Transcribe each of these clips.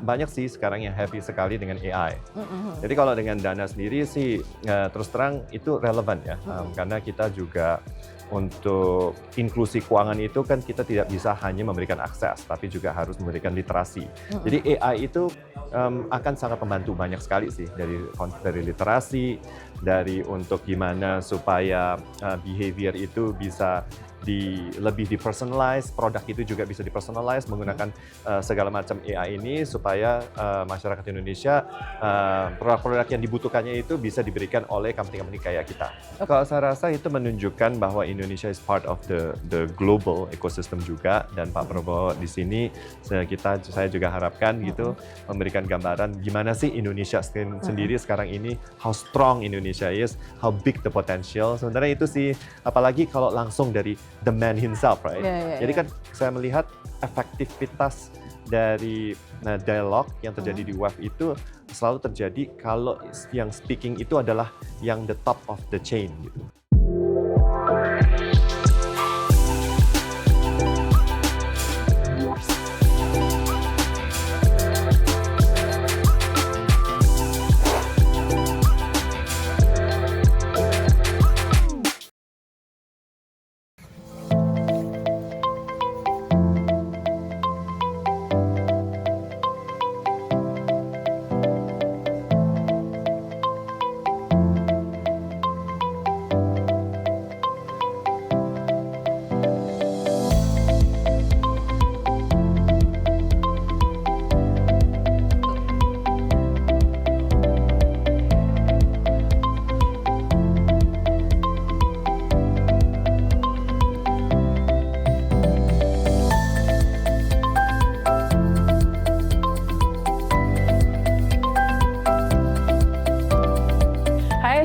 banyak sih sekarang yang happy sekali dengan AI. Jadi kalau dengan Dana sendiri sih terus terang itu relevan ya, karena kita juga untuk inklusi keuangan itu kan kita tidak bisa hanya memberikan akses, tapi juga harus memberikan literasi. Jadi AI itu akan sangat membantu banyak sekali sih dari literasi, dari untuk gimana supaya behavior itu bisa lebih dipersonalize, produk itu juga bisa dipersonalize menggunakan segala macam AI ini supaya masyarakat Indonesia produk-produk yang dibutuhkannya itu bisa diberikan oleh company-company kayak kita. Kalau saya rasa itu menunjukkan bahwa Indonesia is part of the global ecosystem juga, dan Pak Prabowo di sini saya juga harapkan gitu memberikan gambaran gimana sih Indonesia sendiri sekarang ini, how strong Indonesia is, how big the potential. Sebenarnya itu sih, apalagi kalau langsung dari the man himself, right? Jadi kan saya melihat efektivitas dari dialog yang terjadi di WEF itu selalu terjadi kalau yang speaking itu adalah yang the top of the chain gitu.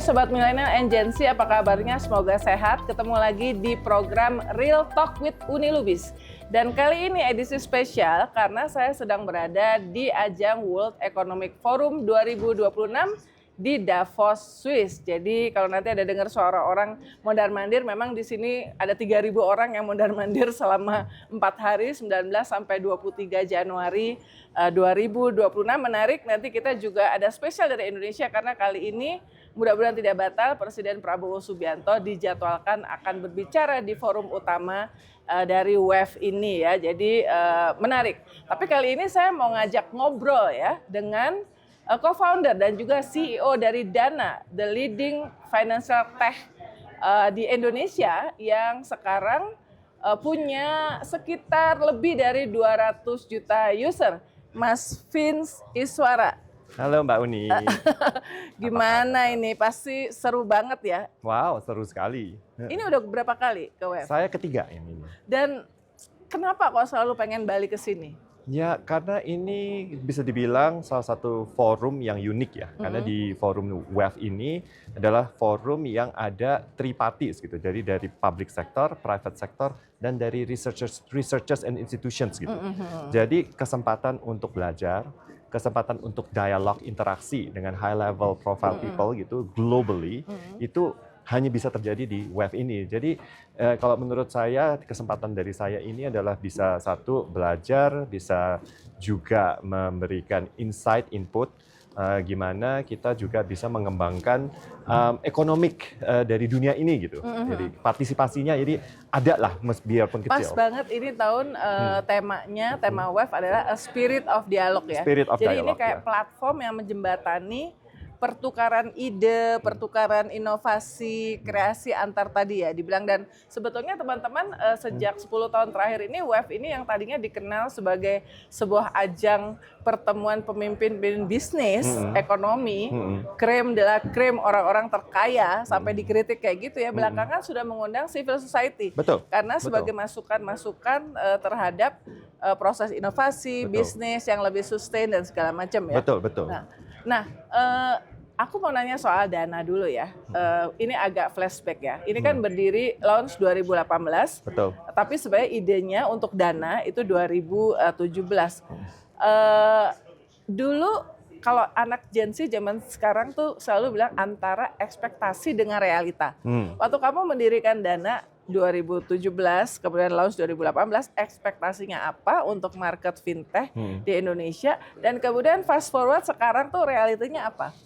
Sobat Milenial and Gen Z, apa kabarnya? Semoga sehat. Ketemu lagi di program Real Talk with Unilubis. Dan kali ini edisi spesial karena saya sedang berada di ajang World Economic Forum 2026 di Davos, Swiss. Jadi kalau nanti ada dengar suara orang mondar-mandir, memang di sini ada 3.000 orang yang mondar-mandir selama 4 hari, 19 sampai 23 Januari 2026. Menarik, nanti kita juga ada spesial dari Indonesia karena kali ini mudah-mudahan tidak batal, Presiden Prabowo Subianto dijadwalkan akan berbicara di forum utama dari WEF ini ya. Jadi menarik. Tapi kali ini saya mau ngajak ngobrol ya dengan co-founder dan juga CEO dari Dana, the leading financial tech di Indonesia yang sekarang punya sekitar lebih dari 200 juta user. Mas Vince Iswara. Halo Mbak Uni. Gimana ini? Pasti seru banget ya. Wow, seru sekali. Ini udah berapa kali ke WEF? Saya ketiga yang ini. Dan kenapa kok selalu pengen balik ke sini? Ya, karena ini bisa dibilang salah satu forum yang unik ya. Karena di forum WEF ini adalah forum yang ada triparties gitu. Jadi dari public sector, private sector, dan dari researchers and institutions gitu. Jadi kesempatan untuk belajar, kesempatan untuk dialog interaksi dengan high level profile people gitu globally itu hanya bisa terjadi di WEF ini. Jadi kalau menurut saya kesempatan dari saya ini adalah bisa satu belajar, bisa juga memberikan insight, input, gimana kita juga bisa mengembangkan ekonomik dari dunia ini gitu. Jadi partisipasinya jadi ada lah biarpun kecil. Pas banget ini tahun temanya, tema WEF adalah a spirit of dialogue ya. Spirit of jadi dialogue, ini kayak ya. platform yang menjembatani pertukaran ide, pertukaran inovasi, kreasi antar tadi ya dibilang. Dan sebetulnya teman-teman sejak 10 tahun terakhir ini WEF ini yang tadinya dikenal sebagai sebuah ajang pertemuan pemimpin bisnis, ekonomi, krem de la krem orang-orang terkaya sampai dikritik kayak gitu ya, belakangan sudah mengundang civil society. Betul. Karena sebagai masukan-masukan terhadap proses inovasi, bisnis yang lebih sustain dan segala macam ya. Betul, betul. Nah, aku mau nanya soal Dana dulu ya. Ini agak flashback ya. Ini kan berdiri launch 2018. Betul. Tapi sebenarnya idenya untuk Dana itu 2017. Dulu kalau anak Gen Z zaman sekarang tuh selalu bilang antara ekspektasi dengan realita. Waktu kamu mendirikan Dana, 2017, kemudian launch 2018, ekspektasinya apa untuk market fintech di Indonesia, dan kemudian fast forward sekarang tuh realitanya apa?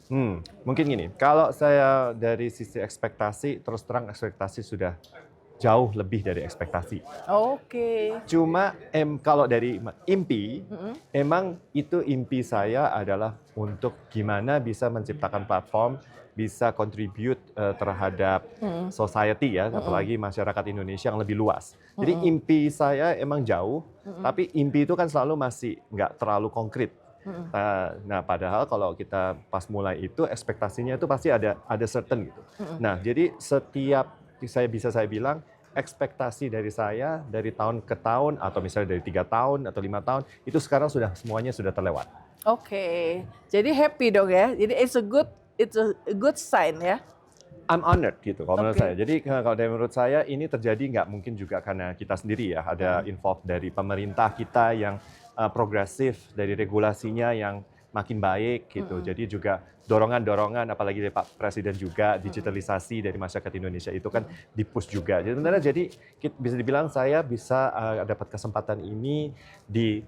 Mungkin gini, kalau saya dari sisi ekspektasi, terus terang ekspektasi sudah jauh lebih dari ekspektasi. Oke. Cuma kalau dari impi, emang itu impi saya adalah untuk gimana bisa menciptakan platform, bisa contribute terhadap society ya, apalagi masyarakat Indonesia yang lebih luas. Jadi impi saya emang jauh, tapi impi itu kan selalu masih nggak terlalu konkret. Nah, padahal kalau kita pas mulai itu ekspektasinya itu pasti ada certain gitu. Nah, jadi setiap saya bilang ekspektasi dari saya dari tahun ke tahun atau misalnya dari 3 tahun atau 5 tahun itu sekarang semuanya sudah terlewat. Oke. Jadi happy dong ya. Jadi it's a good sign ya. I'm honored gitu kalau menurut saya. Jadi kalau dari menurut saya ini terjadi nggak mungkin juga karena kita sendiri ya. Ada involved dari pemerintah kita yang progresif, dari regulasinya yang makin baik gitu. Jadi juga dorongan-dorongan apalagi dari Pak Presiden juga digitalisasi dari masyarakat Indonesia itu kan di-push juga. Jadi sebenarnya bisa dibilang saya bisa dapat kesempatan ini di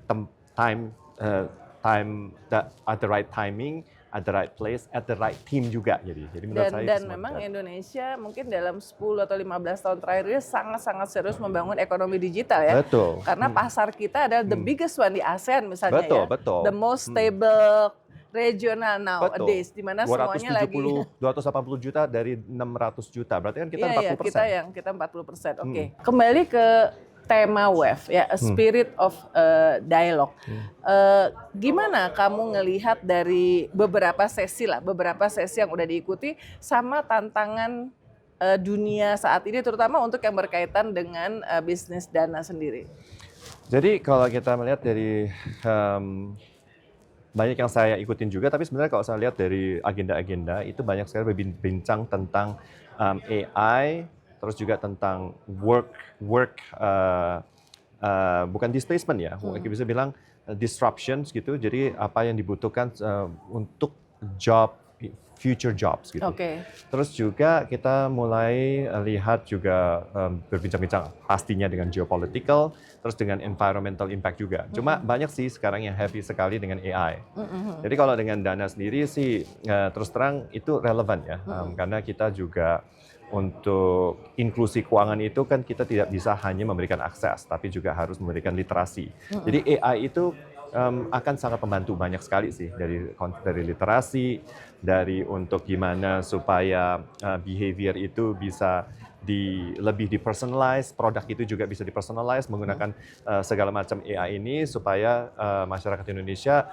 at the right timing, at the right place, at the right team juga. Jadi menurut saya dan memang Indonesia mungkin dalam 10 atau 15 tahun terakhir ini sangat-sangat serius membangun ekonomi digital ya. Betul. Karena pasar kita adalah the biggest one di ASEAN misalnya ya. Betul. The most stable regional nowadays, di mana semuanya lagi 280 juta dari 600 juta. Berarti kan kita 40%. Kita 40%. Oke. Kembali ke tema WEF ya, a spirit of dialogue. Gimana kamu ngelihat dari beberapa sesi yang udah diikuti sama tantangan dunia saat ini, terutama untuk yang berkaitan dengan bisnis Dana sendiri? Jadi kalau kita melihat dari banyak yang saya ikutin juga, tapi sebenarnya kalau saya lihat dari agenda-agenda itu banyak sekali berbincang tentang AI, terus juga tentang bukan displacement ya, bisa bilang disruptions gitu. Jadi apa yang dibutuhkan untuk future jobs gitu. Okay. Terus juga kita mulai lihat juga berbincang-bincang pastinya dengan geopolitical, terus dengan environmental impact juga. Cuma banyak sih sekarang yang heavy sekali dengan AI. Jadi kalau dengan Dana sendiri sih terus terang itu relevan ya, karena kita juga untuk inklusi keuangan itu kan kita tidak bisa hanya memberikan akses, tapi juga harus memberikan literasi. Jadi AI itu akan sangat membantu banyak sekali sih dari literasi, dari untuk gimana supaya behavior itu bisa lebih dipersonalize, produk itu juga bisa dipersonalize menggunakan segala macam AI ini supaya masyarakat Indonesia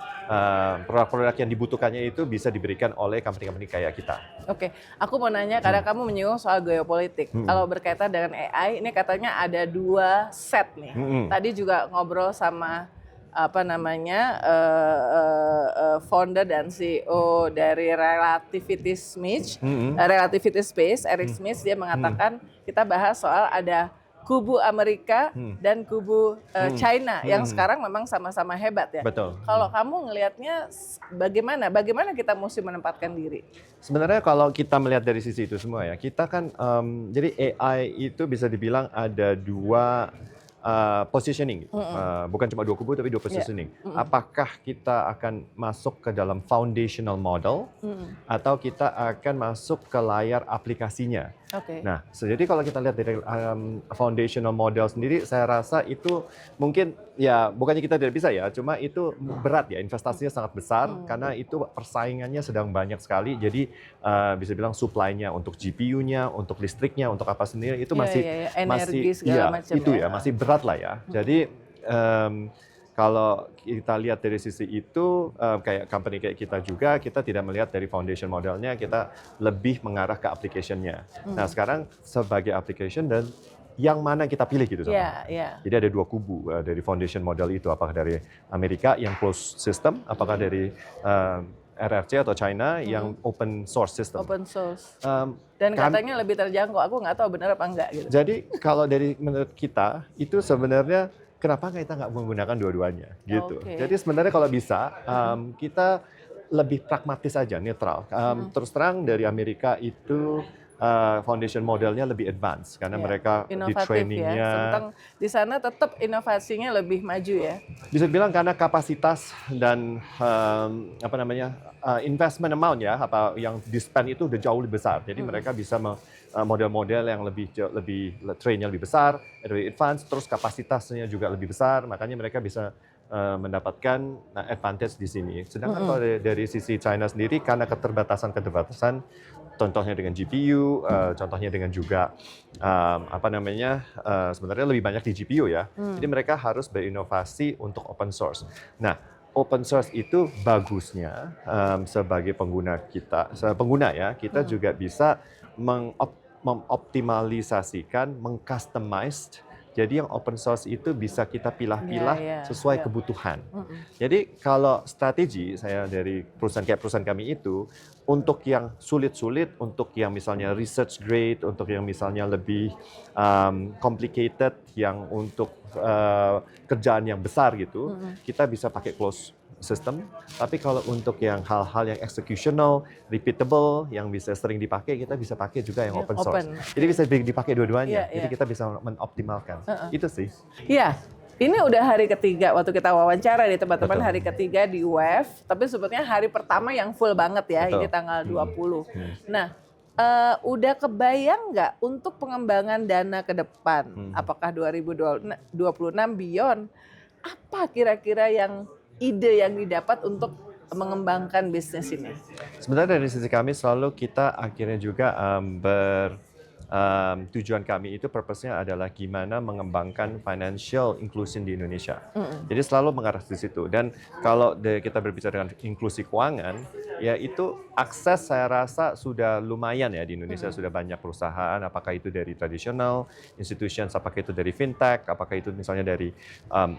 produk-produk yang dibutuhkannya itu bisa diberikan oleh company-company kayak kita. Oke, aku mau nanya karena kamu menyinggung soal geopolitik. Kalau berkaitan dengan AI, ini katanya ada 2 set nih. Tadi juga ngobrol sama founder dan CEO dari Relativity Space, Eric Schmidt, dia mengatakan kita bahas soal ada kubu Amerika dan kubu China yang sekarang memang sama-sama hebat ya. Betul. Kalau kamu ngelihatnya bagaimana kita mesti menempatkan diri? Sebenarnya kalau kita melihat dari sisi itu semua ya, kita kan jadi AI itu bisa dibilang ada 2 positioning, bukan cuma 2 kubu tapi 2 positioning. Apakah kita akan masuk ke dalam foundational model atau kita akan masuk ke layar aplikasinya? Okay. Nah, jadi kalau kita lihat dari foundational model sendiri, saya rasa itu mungkin ya bukannya kita tidak bisa ya, cuma itu berat ya, investasinya sangat besar karena itu persaingannya sedang banyak sekali. Jadi bisa bilang supply-nya untuk GPU-nya, untuk listriknya, untuk apa sendiri itu masih masih berat lah ya. Jadi kalau kita lihat dari sisi itu, kayak company kayak kita juga, kita tidak melihat dari foundation modelnya, kita lebih mengarah ke application-nya. Nah sekarang sebagai application dan yang mana kita pilih gitu sama. Jadi ada 2 kubu dari foundation model itu, apakah dari Amerika yang closed system, apakah dari RRC atau China yang open source system. Open source. Dan katanya lebih terjangkau, aku nggak tahu benar apa enggak gitu. Jadi kalau menurut kita itu sebenarnya kenapa kita nggak menggunakan dua-duanya gitu. Jadi sebenarnya kalau bisa kita lebih pragmatis aja, netral. Terus terang dari Amerika itu foundation modelnya lebih advance karena Ya, mereka di inovatif trainingnya. ya. Tentang di sana tetap inovasinya lebih maju ya. Bisa bilang karena kapasitas dan investment amount ya, apa yang di spend itu udah jauh lebih besar. Jadi mereka bisa model-model yang lebih trainnya lebih besar, lebih advance, terus kapasitasnya juga lebih besar. Makanya mereka bisa mendapatkan advantage di sini. Sedangkan kalau dari sisi China sendiri karena keterbatasan, contohnya dengan GPU, contohnya dengan juga sebenarnya lebih banyak di GPU ya. Jadi mereka harus berinovasi untuk open source. Nah, open source itu bagusnya sebagai pengguna kita juga bisa mengoptimalisasikan, mengcustomize. Jadi yang open source itu bisa kita pilah-pilah sesuai kebutuhan. Jadi kalau strategi saya dari perusahaan kami itu untuk yang sulit-sulit, untuk yang misalnya research grade, untuk yang misalnya lebih complicated, yang untuk kerjaan yang besar gitu, kita bisa pakai closed system. Tapi kalau untuk yang hal-hal yang executional, repeatable, yang bisa sering dipakai, kita bisa pakai juga yang open source. Jadi bisa dipakai dua-duanya. Jadi kita bisa mengoptimalkan. Itu sih. Iya. Ini udah hari ketiga waktu kita wawancara nih teman-teman, hari ketiga di WEF, tapi sebetulnya hari pertama yang full banget ya. Betul. Ini tanggal 20. Nah, udah kebayang nggak untuk pengembangan dana ke depan? Apakah 2026 beyond? Apa kira-kira yang ide yang didapat untuk mengembangkan bisnis ini? Sebenarnya dari sisi kami selalu kita akhirnya juga tujuan kami itu purpose-nya adalah gimana mengembangkan financial inclusion di Indonesia. Jadi selalu mengarah di situ. Dan kalau kita berbicara dengan inklusi keuangan, ya itu akses saya rasa sudah lumayan ya di Indonesia. Sudah banyak perusahaan, apakah itu dari traditional institutions, apakah itu dari fintech, apakah itu misalnya dari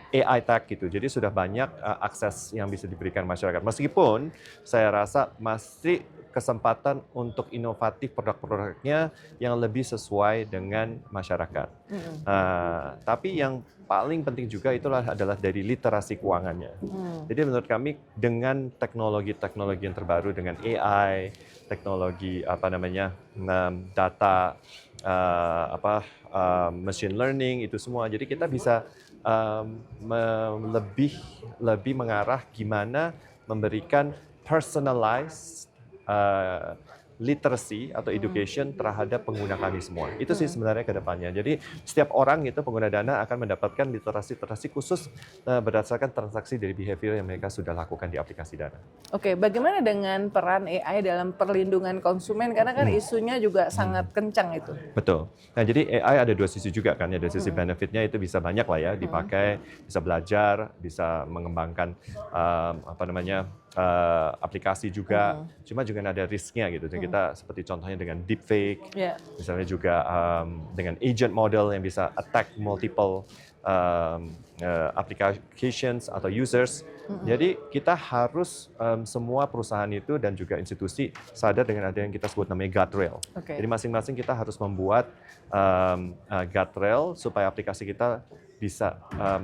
AI tech gitu. Jadi sudah banyak akses yang bisa diberikan masyarakat. Meskipun saya rasa masih kesempatan untuk inovatif produk-produknya yang lebih sesuai dengan masyarakat. Tapi yang paling penting juga adalah dari literasi keuangannya. Jadi menurut kami dengan teknologi-teknologi yang terbaru, dengan AI, teknologi data, machine learning itu semua. Jadi kita bisa lebih mengarah gimana memberikan personalized literacy atau education terhadap pengguna kami semua. Itu sih sebenarnya ke depannya. Jadi setiap orang itu pengguna Dana akan mendapatkan literasi khusus berdasarkan transaksi dari behavior yang mereka sudah lakukan di aplikasi Dana. Oke, bagaimana dengan peran AI dalam perlindungan konsumen? Karena kan isunya juga sangat kencang itu. Betul. Nah, jadi AI ada dua sisi juga kan ya. Dari sisi benefitnya itu bisa banyak lah ya dipakai, bisa belajar, bisa mengembangkan aplikasi juga. Cuma juga ada risknya gitu. Jadi kita seperti contohnya dengan deepfake, misalnya juga dengan agent model yang bisa attack multiple applications atau users. Jadi kita harus semua perusahaan itu dan juga institusi sadar dengan ada yang kita sebut namanya guardrail. Jadi masing-masing kita harus membuat guardrail supaya aplikasi kita bisa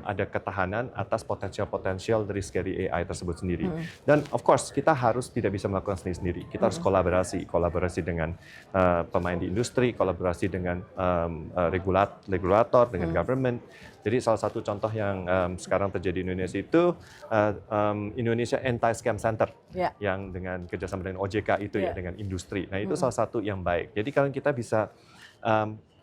ada ketahanan atas potensial risk dari AI tersebut sendiri. Dan of course kita harus tidak bisa melakukan sendiri-sendiri. Kita harus kolaborasi dengan pemain di industri, kolaborasi dengan regulator, dengan government. Jadi salah satu contoh yang sekarang terjadi di Indonesia itu Indonesia Anti-Scam Center yang dengan kerjasama dengan OJK itu ya dengan industri. Nah itu salah satu yang baik. Jadi kalau kita bisa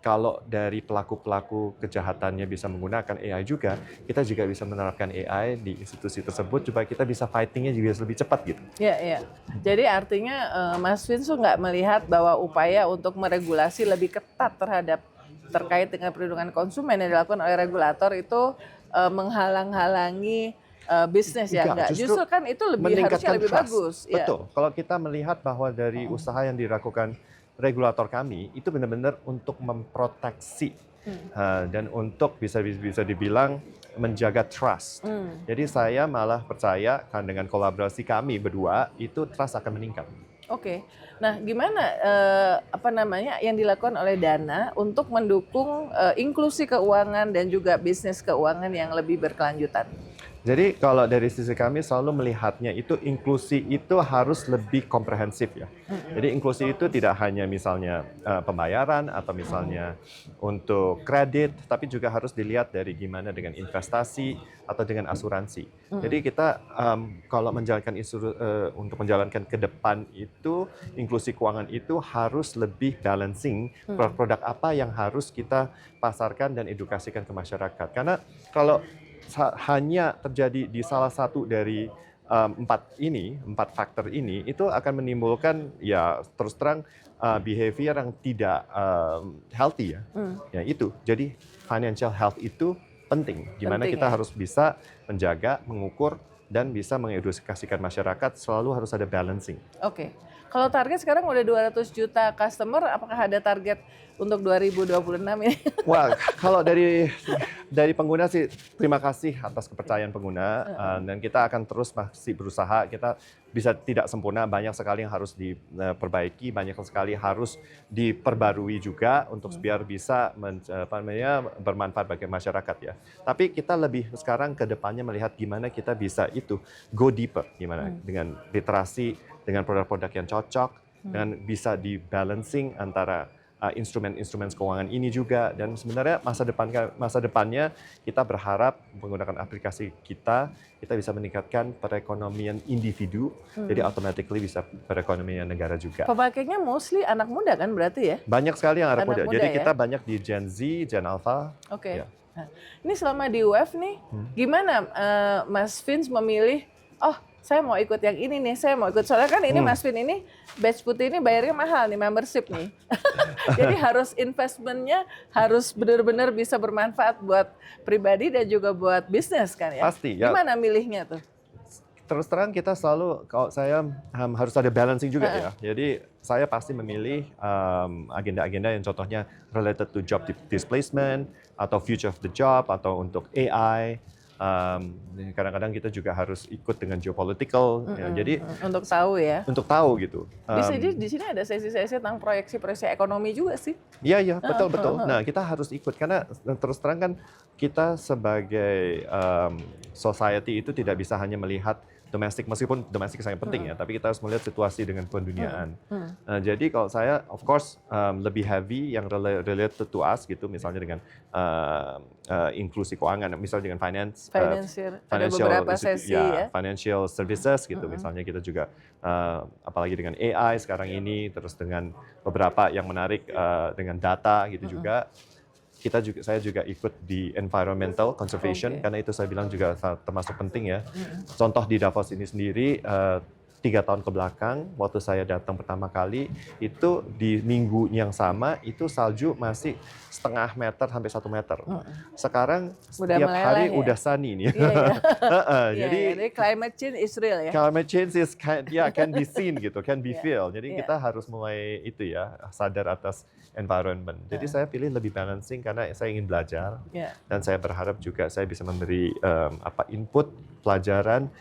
kalau dari pelaku-pelaku kejahatannya bisa menggunakan AI juga, kita juga bisa menerapkan AI di institusi tersebut supaya kita bisa fighting-nya juga lebih cepat gitu. Iya. Jadi artinya Mas Vinsu nggak melihat bahwa upaya untuk meregulasi lebih ketat terkait dengan perlindungan konsumen yang dilakukan oleh regulator itu menghalang-halangi bisnis ya? Enggak. Justru kan itu harusnya lebih bagus. Betul. Kalau kita melihat bahwa dari usaha yang dilakukan regulator kami itu benar-benar untuk memproteksi dan untuk bisa dibilang menjaga trust. Jadi saya malah percaya kan dengan kolaborasi kami berdua itu trust akan meningkat. Oke. Nah, gimana yang dilakukan oleh Dana untuk mendukung inklusi keuangan dan juga bisnis keuangan yang lebih berkelanjutan? Jadi kalau dari sisi kami selalu melihatnya itu inklusi itu harus lebih komprehensif ya. Jadi inklusi itu tidak hanya misalnya pembayaran atau misalnya untuk kredit, tapi juga harus dilihat dari gimana dengan investasi atau dengan asuransi. Jadi kita kalau menjalankan untuk menjalankan ke depan itu inklusi keuangan itu harus lebih balancing produk apa yang harus kita pasarkan dan edukasikan ke masyarakat. Karena kalau hanya terjadi di salah satu dari empat faktor ini, itu akan menimbulkan ya terus terang behavior yang tidak healthy ya. Ya itu. Jadi financial health itu penting. Gimana kita harus bisa menjaga, mengukur dan bisa mengedukasikan masyarakat, selalu harus ada balancing. Oke. Kalau target sekarang udah 200 juta customer, apakah ada target untuk 2026 ini? Wah, kalau dari pengguna sih terima kasih atas kepercayaan pengguna dan kita akan terus masih berusaha. Kita bisa tidak sempurna, banyak sekali yang harus diperbaiki, banyak sekali harus diperbarui juga untuk biar bisa bermanfaat bagi masyarakat ya. Tapi kita lebih sekarang ke depannya melihat gimana kita bisa itu go deeper, gimana dengan literasi, dengan produk-produk yang cocok, dan bisa di-balancing antara instrumen-instrumen keuangan ini juga. Dan sebenarnya masa depannya kita berharap menggunakan aplikasi kita bisa meningkatkan perekonomian individu, jadi automatically bisa perekonomian negara juga. Pemakainya mostly anak muda kan berarti ya? Banyak sekali yang anak muda. Jadi ya? kita banyak di Gen Z, Gen Alpha. Oke. Ya. Nah, ini selama di UF nih, gimana Mas Vince memilih, saya mau ikut yang ini nih, saya mau ikut. Soalnya kan ini Mas Vin ini, batch putih ini bayarnya mahal nih, membership nih. Jadi harus investmentnya harus benar-benar bisa bermanfaat buat pribadi dan juga buat bisnis kan ya? Pasti ya. Gimana milihnya tuh? Terus terang kita selalu, kalau saya harus ada balancing juga ya. Jadi saya pasti memilih agenda-agenda yang contohnya related to job displacement, atau future of the job, atau untuk AI. Kadang-kadang kita juga harus ikut dengan geopolitical, ya, jadi untuk tahu ya. Untuk tahu gitu. Di sini ada sesi-sesi tentang proyeksi ekonomi juga sih. Iya, betul. Nah, kita harus ikut karena terus terang kan kita sebagai society itu tidak bisa hanya melihat domestik, meskipun domestik sangat penting ya, tapi kita harus melihat situasi dengan penduniaan. Jadi kalau saya, of course, lebih heavy yang related to us gitu, misalnya dengan inklusi keuangan, misalnya dengan financial, ada beberapa sesi ya. Financial services gitu, misalnya kita juga, apalagi dengan AI sekarang ini, terus dengan beberapa yang menarik dengan data gitu juga. Saya juga ikut di environmental conservation, karena itu saya bilang juga termasuk penting ya. Contoh di Davos ini sendiri, 3 tahun ke belakang, waktu saya datang pertama kali, itu di minggu yang sama, itu salju masih setengah meter sampai 1 meter. Sekarang setiap hari ya? Udah sunny nih. Jadi climate change is real ya? Climate change can be seen gitu, can be feel. Jadi kita harus mulai itu ya, sadar atas environment. Jadi saya pilih lebih balancing karena saya ingin belajar. Dan saya berharap juga saya bisa memberi input, pelajaran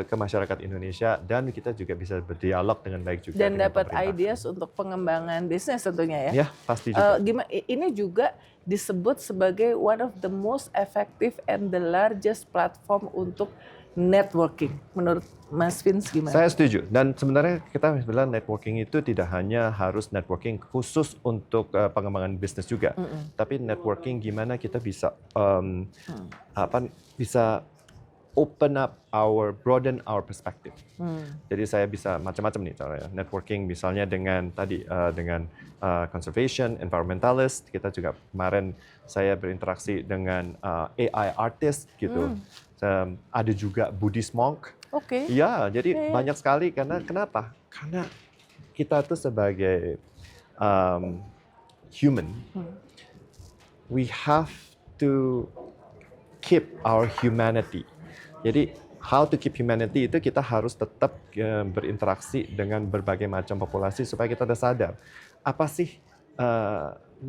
ke masyarakat Indonesia, dan kita juga bisa berdialog dengan baik juga. Dan dapat ideas untuk pengembangan bisnis tentunya ya? Ya, pasti juga. Ini juga disebut sebagai one of the most effective and the largest platform untuk networking. Menurut Mas Vince gimana? Saya setuju. Dan sebenarnya kita bilang networking itu tidak hanya harus networking khusus untuk pengembangan bisnis juga, tapi networking gimana kita bisa bisa broaden our perspective. Jadi saya bisa macam-macam nih caranya. Networking misalnya dengan conservation, environmentalist. Kita juga kemarin saya berinteraksi dengan AI artist gitu. Ada juga Buddhist monk. Oke. Ya, jadi banyak sekali. Kenapa? Karena kita tuh sebagai human, we have to keep our humanity. Jadi how to keep humanity itu kita harus tetap berinteraksi dengan berbagai macam populasi supaya kita udah sadar apa sih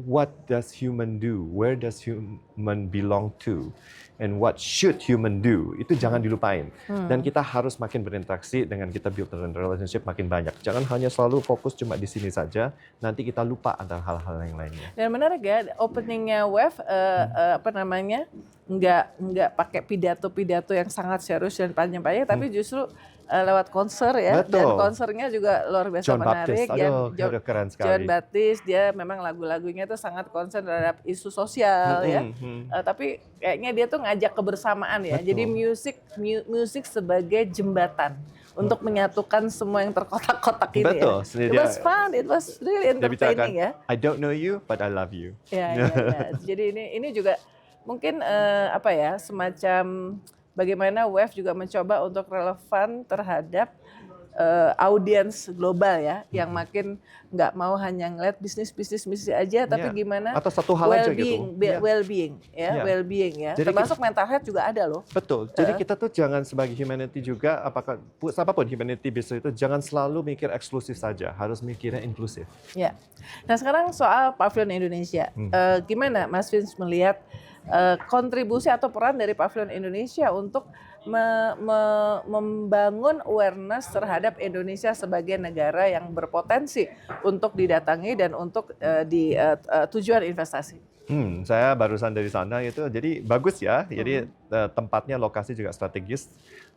what does human do, where does human belong to. and what should human do itu jangan dilupain. Dan kita harus makin berinteraksi dengan kita build relationship makin banyak. Jangan hanya selalu fokus cuma di sini saja, nanti kita lupa antara hal-hal yang lainnya. Dan menarik ya, openingnya WEF nggak pakai pidato-pidato yang sangat serius dan panjang-panjang, tapi justru lewat konser ya. Betul. Dan konsernya juga luar biasa John menarik. Baptiste, keren sekali. John Baptiste, dia memang lagu-lagunya itu sangat konsen terhadap isu sosial ya. Tapi kayaknya dia tuh ngajak kebersamaan ya. Betul. Jadi musik sebagai jembatan untuk menyatukan semua yang terkotak-kotak ini. Betul. Ya. It was fun, it was really entertaining ya. I don't know you, but I love you. Ya. Jadi ini juga mungkin semacam bagaimana WEF juga mencoba untuk relevan terhadap audiens global ya, yang makin nggak mau hanya ngeliat bisnis aja, tapi gimana atau satu hal aja gitu. Well-being ya. Jadi termasuk mental health juga ada loh. Betul. Jadi kita tuh jangan sebagai humanity juga, apakah siapapun humanity bisnis itu jangan selalu mikir eksklusif saja, harus mikirnya inklusif. Ya. Nah sekarang soal Pavilion Indonesia, gimana Mas Vince melihat kontribusi atau peran dari Pavilion Indonesia untuk membangun awareness terhadap Indonesia sebagai negara yang berpotensi untuk didatangi dan untuk tujuan investasi? Saya barusan dari sana gitu, jadi bagus ya. Jadi tempatnya, lokasi juga strategis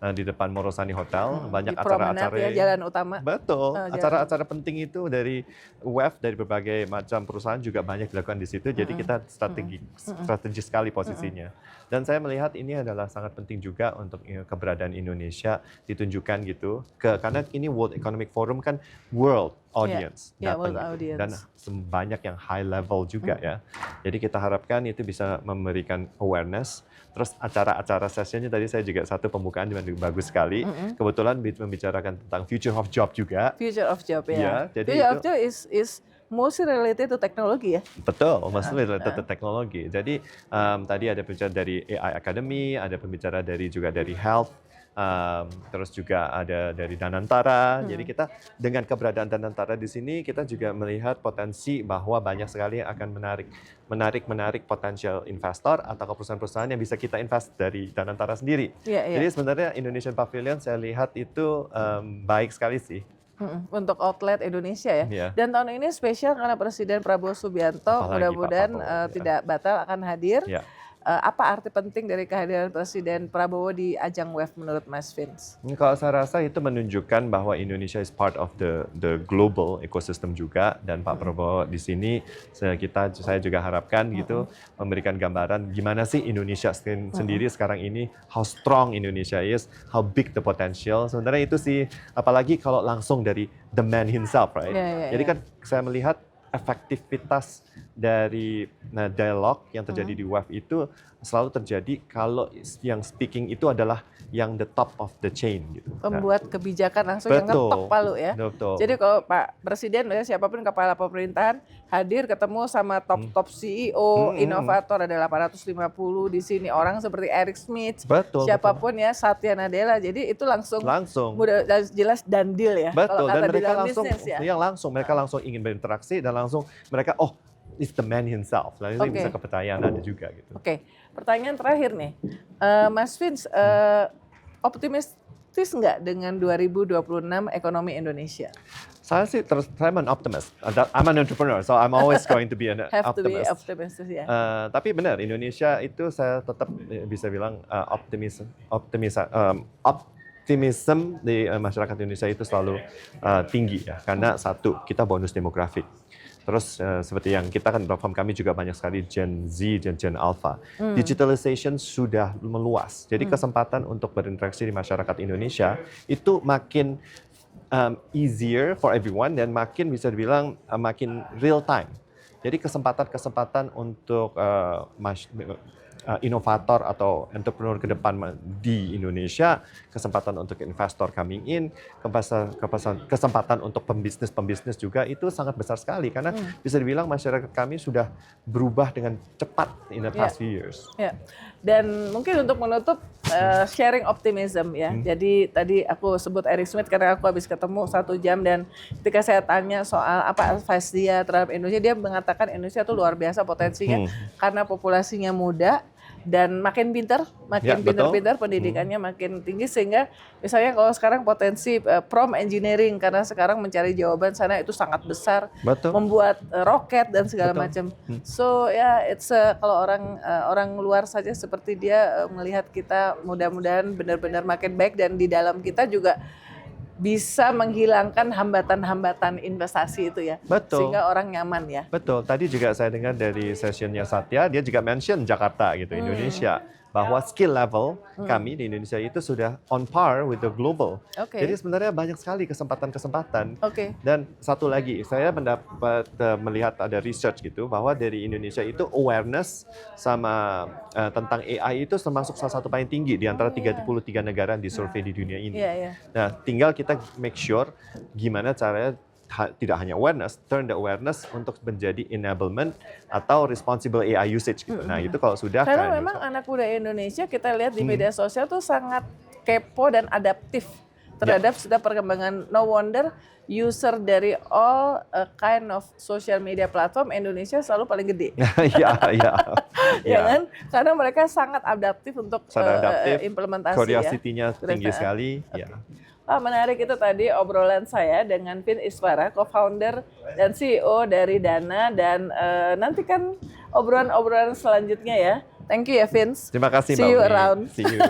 di depan Morosani Hotel, banyak acara-acara ya, jalan utama. Betul, acara-acara penting itu dari WEF, dari berbagai macam perusahaan juga banyak dilakukan di situ. Jadi kita strategis sekali posisinya. Dan saya melihat ini adalah sangat penting juga untuk keberadaan Indonesia ditunjukkan gitu, karena ini World Economic Forum kan world audience datang gitu. Dan banyak yang high level juga ya. Jadi kita harapkan itu bisa memberikan awareness. Terus acara-acara sessionnya tadi saya juga satu pembukaan yang bagus sekali. Kebetulan membicarakan tentang future of job juga. Future of job ya. Jadi future of job is mostly related to teknologi ya. Betul, mostly related to teknologi. Jadi tadi ada pembicara dari AI Academy, ada pembicara juga dari health. Terus juga ada dari Danantara. Jadi kita dengan keberadaan Danantara di sini kita juga melihat potensi bahwa banyak sekali yang akan menarik potensial investor atau perusahaan-perusahaan yang bisa kita invest dari Danantara sendiri. Jadi sebenarnya Indonesian Pavilion saya lihat itu baik sekali sih. Untuk outlet Indonesia ya. Dan tahun ini spesial karena Presiden Prabowo Subianto mudah-mudahan tidak batal akan hadir. Apa arti penting dari kehadiran Presiden Prabowo di ajang WEF menurut Mas Vince? Kalau saya rasa itu menunjukkan bahwa Indonesia is part of the global ecosystem juga, dan Pak Prabowo di sini saya juga harapkan gitu memberikan gambaran gimana sih Indonesia sendiri sekarang ini, how strong Indonesia is, how big the potential. Sebenarnya itu sih, apalagi kalau langsung dari the man himself, right? Jadi kan saya melihat efektivitas dari dialog yang terjadi di WEF itu selalu terjadi kalau yang speaking itu adalah yang the top of the chain gitu. Pembuat kebijakan langsung yang ngetok palu ya. Betul. Jadi kalau Pak Presiden ya, siapapun kepala pemerintahan hadir ketemu sama top CEO, inovator ada 850 di sini, orang seperti Eric Schmidt, siapapun ya, Satya Nadella. Jadi itu langsung mudah jelas dan deal ya. Betul. Kalau dan mereka langsung ya. langsung ingin berinteraksi dan langsung mereka it's the man himself. Lalu itu bisa kepercayaan ada juga gitu. Pertanyaan terakhir nih, Mas Vince, optimistis nggak dengan 2026 ekonomi Indonesia? Saya sih saya optimist. I'm an entrepreneur, so I'm always going to be an Have optimist. to be optimistic ya. Tapi benar, Indonesia itu saya tetap bisa bilang optimism di masyarakat Indonesia itu selalu tinggi ya, karena satu, kita bonus demografik. Terus seperti yang kita kan platform kami juga banyak sekali Gen Z dan Gen Alpha. Digitalization sudah meluas. Jadi kesempatan untuk berinteraksi di masyarakat Indonesia itu makin easier for everyone dan makin bisa dibilang makin real time. Jadi kesempatan-kesempatan untuk inovator atau entrepreneur ke depan di Indonesia, kesempatan untuk investor coming in, kesempatan untuk pembisnis juga itu sangat besar sekali karena bisa dibilang masyarakat kami sudah berubah dengan cepat in the past few years. Dan mungkin untuk menutup sharing optimism ya. Jadi tadi aku sebut Eric Schmidt karena aku habis ketemu 1 jam dan ketika saya tanya soal apa advice dia terhadap Indonesia, dia mengatakan Indonesia itu luar biasa potensinya karena populasinya muda dan makin pintar, Ya, betul. pintar-pintar, pendidikannya makin tinggi, sehingga misalnya kalau sekarang potensi prompt engineering, karena sekarang mencari jawaban sana itu sangat besar, Betul. membuat roket dan segala Betul. macam. So ya, kalau orang luar saja seperti dia melihat kita, mudah-mudahan benar-benar makin baik, dan di dalam kita juga bisa menghilangkan hambatan-hambatan investasi itu ya. Betul. Sehingga orang nyaman ya. Betul. Tadi juga saya dengar dari sessionnya Satya, dia juga mention Jakarta gitu, Indonesia. Bahwa skill level kami di Indonesia itu sudah on par with the global. Oke. Jadi sebenarnya banyak sekali kesempatan-kesempatan. Oke. Dan satu lagi, saya mendapat melihat ada research gitu, bahwa dari Indonesia itu awareness sama tentang AI itu termasuk salah satu paling tinggi di antara 33 negara di survei di dunia ini. Iya, iya. Nah, tinggal kita make sure gimana caranya tidak hanya awareness, turn the awareness untuk menjadi enablement atau responsible AI usage gitu. Nah, itu kalau sudah Karena kan, memang anak muda Indonesia kita lihat di media sosial tuh sangat kepo dan adaptif terhadap setiap perkembangan. No wonder user dari all kind of social media platform Indonesia selalu paling gede. ya. Ya kan? Karena mereka sangat adaptif untuk implementasi curiosity-nya ya. tinggi sekali. Ya. Menarik itu tadi obrolan saya dengan Vin Iswara, co-founder dan CEO dari Dana, dan nantikan obrolan-obrolan selanjutnya ya. Thank you ya, Vince. Terima kasih, See you Mbak Uni. around. See you.